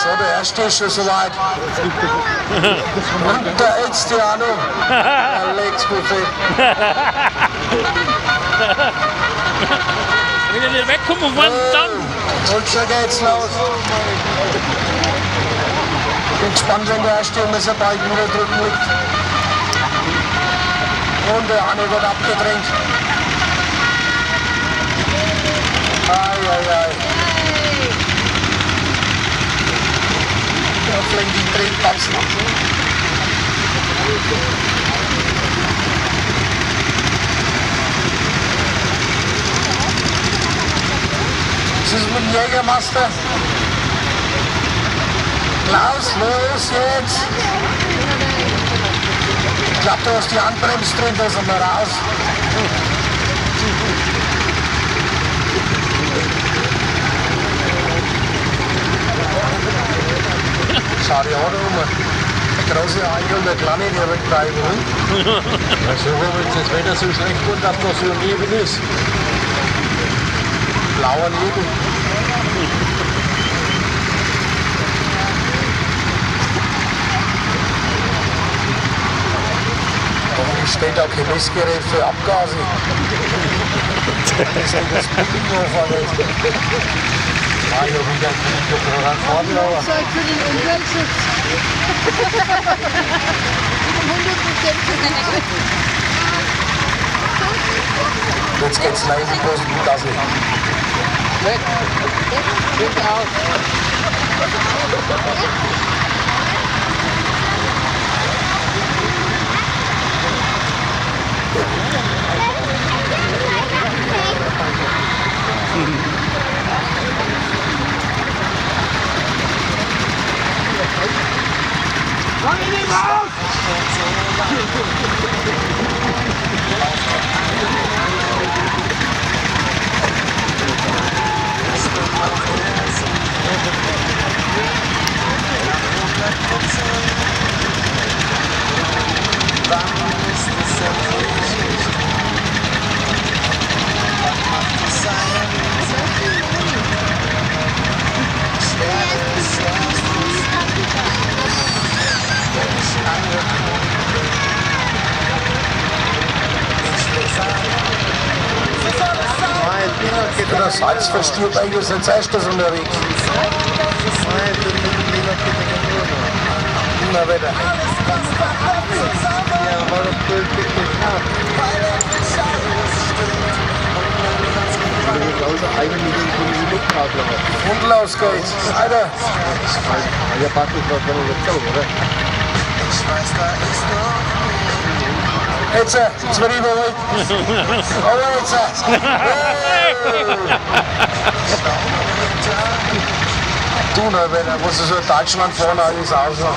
So, der erste ist schon soweit. Und der letzte auch noch. Der Legsbuffet. Wenn ihr nicht wegkommen wollt, dann. Und schon geht's los. Ich bin gespannt, wenn der erste um dieser Balken wieder drücken liegt. Und der andere wird abgedrängt. Ei. Da fliegen die Drehpausen. Was ist mit dem Jägermeister? Klaus, los jetzt! Ich glaube, du hast die Handbremse drin, da sind wir raus. Schau dir an, der große Eiche und der kleine, die Rücktreiben. Also, wenn das Wetter so schlecht wird, dass da so Nebel ist. Blauer Nebel. Warum steht da kein Messgerät für Abgase? Das ist das Puppenhofer nicht. Ah, ich habe wieder einen Fahrtlauer. Fahrzeug für den Umweltschutz. 100%. Jetzt geht's leise bloß mit das nicht. Weg. Weg aus. Komm in den raus! Das Salz verstirbt eigentlich als erstes unterwegs. Immer wieder. Und los geht's. Alter. Jetzt wird überholt. Aber jetzt. Du, na, wenn er muss so Deutschland vorne alles ausschauen.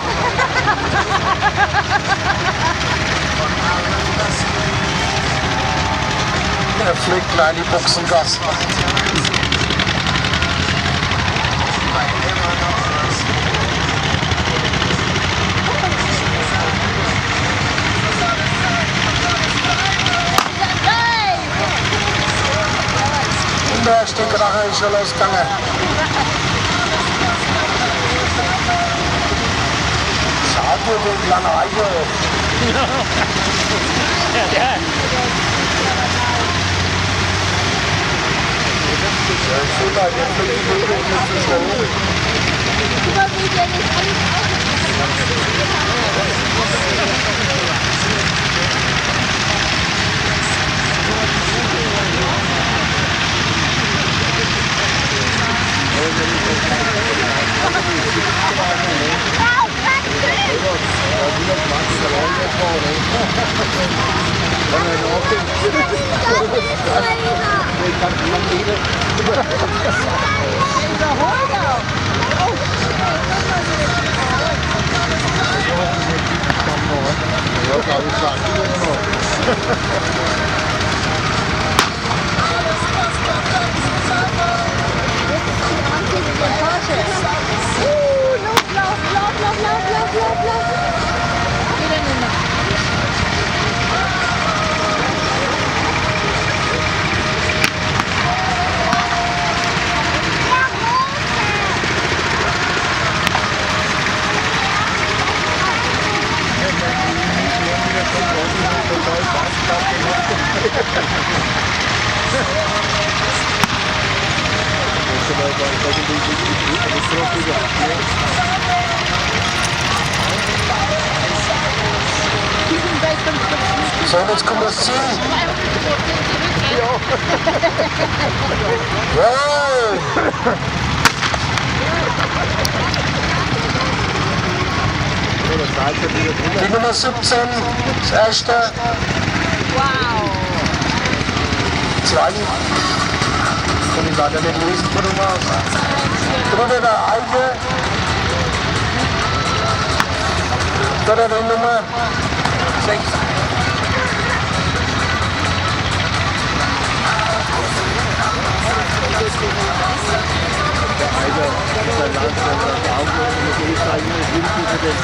Er fliegt gleich in die Boxengasse. Und der erste Kracher ist schon losgegangen. Schau dir den kleinen Eicher an. Lauf. So, und jetzt kommt das Ziel. Wow! Die Nummer 17, das erste. Wow. 2. Kann ich leider nicht lesen von dem aus. Drunter der Eike. Drunter die Nummer 6. Der Eiger, der Land, der Augen, der Österreicher, der